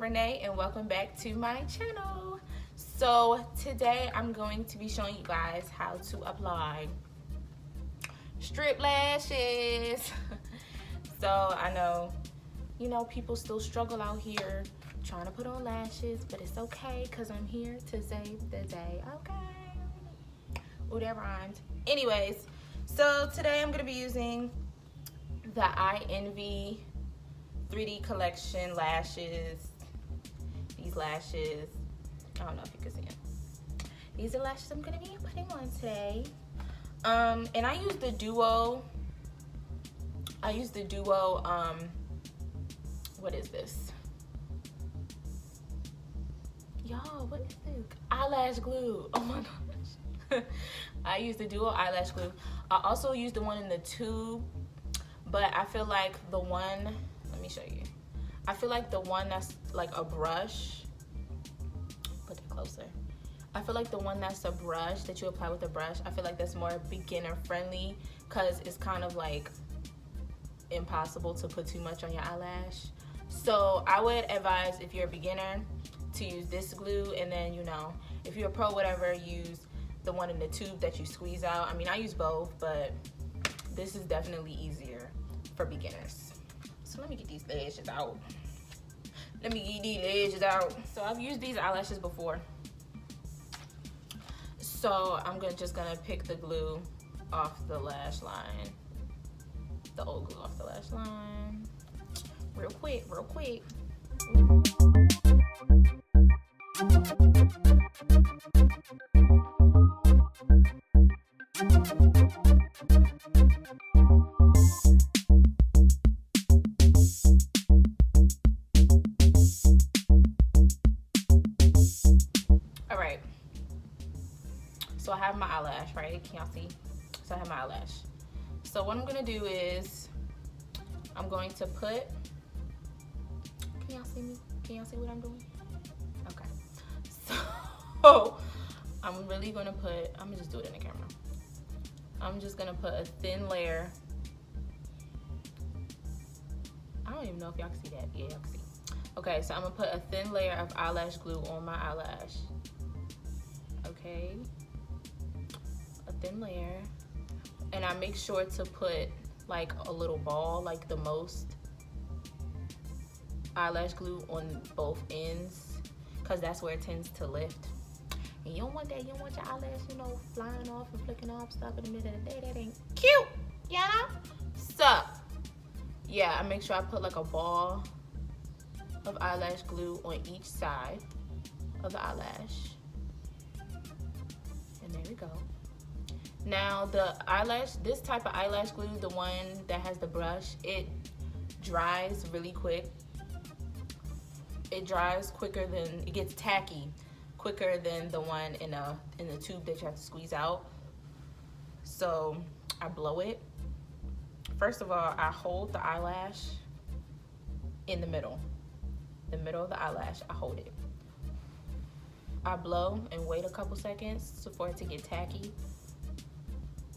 Renee and welcome back to my channel. So today I'm going to be showing you guys how to apply strip lashes. So I know, people still struggle out here trying to put on lashes, but it's okay because I'm here to save the day, okay? Ooh, that rhymed. Anyways, so today I'm gonna be using the I Envy 3D collection lashes. These lashes, I don't know if you can see them. These are lashes I'm gonna be putting on today. And I use the duo. What is this? Y'all, what is this? Eyelash glue. Oh my gosh. I use the duo eyelash glue. I also use the one in the tube, but I feel like the one, let me show you. I feel like the one that's like a brush, put it closer. I feel like the one that's a brush that you apply with a brush, I feel like that's more beginner friendly because it's kind of like impossible to put too much on your eyelash. So I would advise, if you're a beginner, to use this glue, and then if you're a pro, whatever, use the one in the tube that you squeeze out. I mean, I use both, but this is definitely easier for beginners. So let me get these lashes out. So I've used these eyelashes before. So I'm just gonna pick the glue off the lash line. The old glue off the lash line. Real quick. Alright. So I have my eyelash, right? Can y'all see? So I have my eyelash. So what I'm gonna do is I'm going to put, can y'all see me? Can y'all see what I'm doing? Okay. So I'm really gonna put, I'm gonna just do it in the camera. I'm just gonna put a thin layer. I don't even know if y'all can see that. Yeah, y'all can see. Okay, so I'm gonna put a thin layer of eyelash glue on my eyelash. Okay. A thin layer. And I make sure to put like a little ball, like the most eyelash glue on both ends, because that's where it tends to lift. And you don't want that. You don't want your eyelash, flying off and flicking off stuff in the middle of the day. That ain't cute, So, yeah, I make sure I put like a ball of eyelash glue on each side of the eyelash. And there we go. Now this type of eyelash glue, the one that has the brush, it dries really quick. It dries quicker than, it gets tacky quicker than the one in the tube that you have to squeeze out. So I blow it. First of all, I hold the eyelash in the middle of the eyelash. I hold it. I blow and wait a couple seconds for it to get tacky,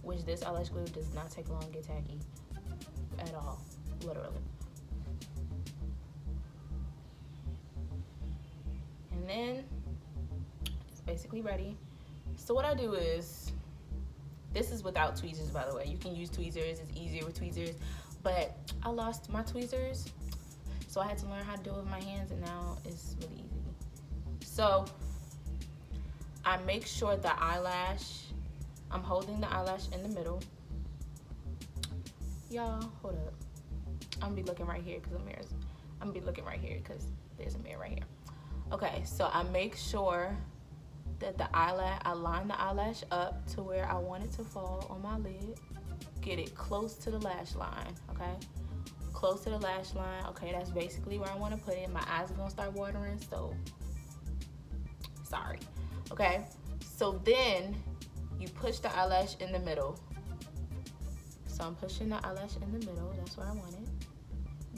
which this eyelash glue does not take long to get tacky at all, literally. And then it's basically ready. So what I do is, this is without tweezers, by the way. You can use tweezers, it's easier with tweezers, but I lost my tweezers, so I had to learn how to do it with my hands, and now it's really easy. So I make sure the eyelash, I'm holding the eyelash in the middle. Y'all, hold up. I'm gonna be looking right here because there's a mirror right here. Okay, so I make sure that I line the eyelash up to where I want it to fall on my lid. Get it close to the lash line, okay? Close to the lash line. Okay, that's basically where I want to put it. My eyes are gonna start watering, so sorry. Okay, so then you push the eyelash in the middle. So I'm pushing the eyelash in the middle, that's where I want it.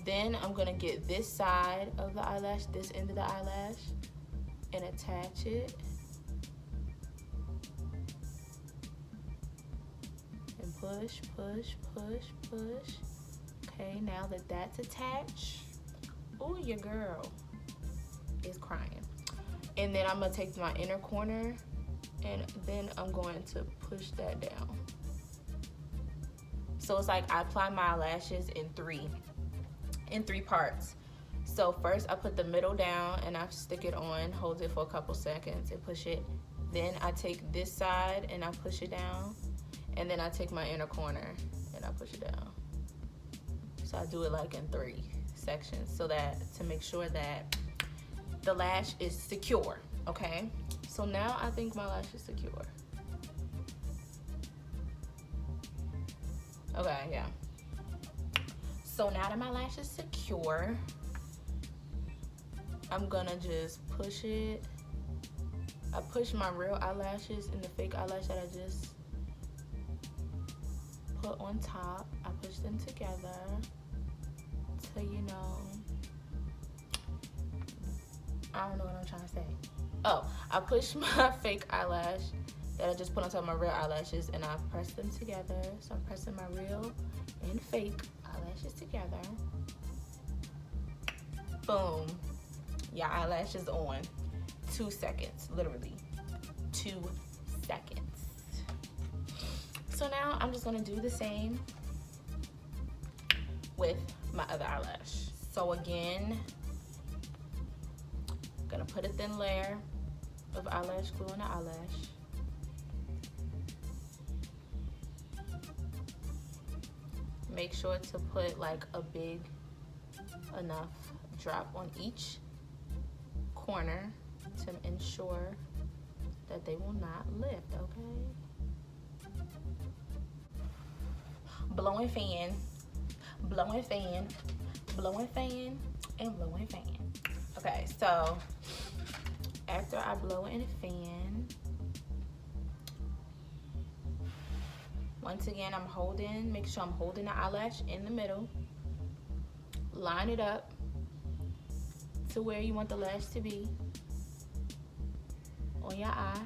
Then I'm gonna get this side of the eyelash, this end of the eyelash, and attach it. And push. Okay, now that that's attached, oh, your girl is crying. And then I'm gonna take my inner corner and then I'm going to push that down. So it's like I apply my eyelashes in three parts. So first I put the middle down and I stick it on, hold it for a couple seconds and push it. Then I take this side and I push it down. And then I take my inner corner and I push it down. So I do it like in 3 sections so that to make sure that the lash is secure, okay? So now I think my lash is secure. Okay, yeah. So now that my lash is secure, I'm gonna just push it. I push my real eyelashes and the fake eyelash that I just put on top. I push them together to, you know, I don't know what I'm trying to say. Oh, I push my fake eyelash that I just put on top of my real eyelashes and I press them together. So I'm pressing my real and fake eyelashes together. Boom. Your eyelash is on. 2 seconds, literally 2 seconds. So now I'm just gonna do the same with my other eyelash. So again, I'm gonna put a thin layer of eyelash glue on the eyelash. Make sure to put like a big enough drop on each corner to ensure that they will not lift, okay? Blowing fan, blowing fan, blowing fan, and blowing fan. Okay, so after I blow in a fan, once again I'm holding, make sure I'm holding the eyelash in the middle. Line it up to where you want the lash to be on your eye.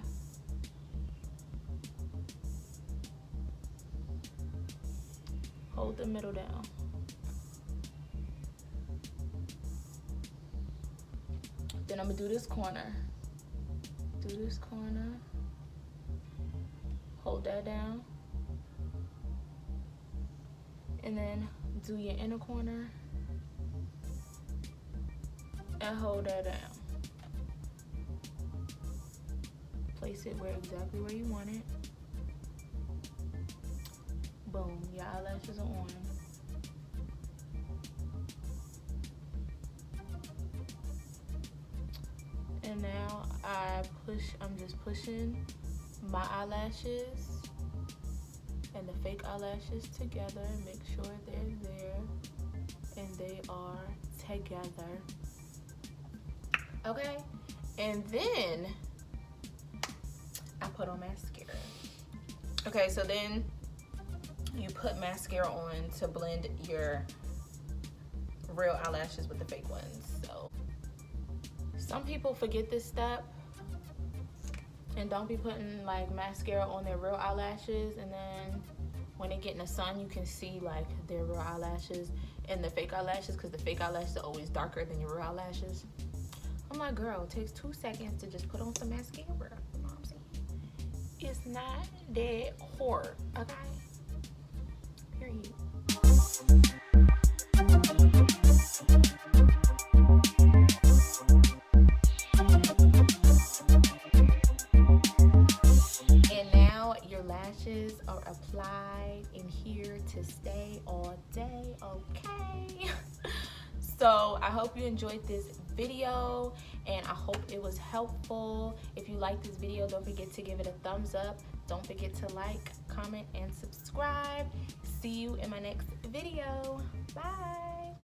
Hold the middle down. Then I'm gonna do this corner. Do this corner. Hold that down. And then do your inner corner. And hold that down. Place it exactly where you want it. Boom, your eyelashes are on. And now I'm just pushing my eyelashes and the fake eyelashes together. Make sure they're there and they are together. Okay, and then I put on mascara. Okay, so then you put mascara on to blend your real eyelashes with the fake ones. So some people forget this step and don't be putting like mascara on their real eyelashes, and then when they get in the sun you can see like their real eyelashes and the fake eyelashes, because the fake eyelashes are always darker than your real eyelashes. I'm like, girl, it takes 2 seconds to just put on some mascara. You know what I'm saying? It's not that hard, okay? Period. And now your lashes are applied in here to stay all day, okay? So I hope you enjoyed this video and I hope it was helpful. If you like this video, don't forget to give it a thumbs up. Don't forget to like, comment, and subscribe. See you in my next video. Bye.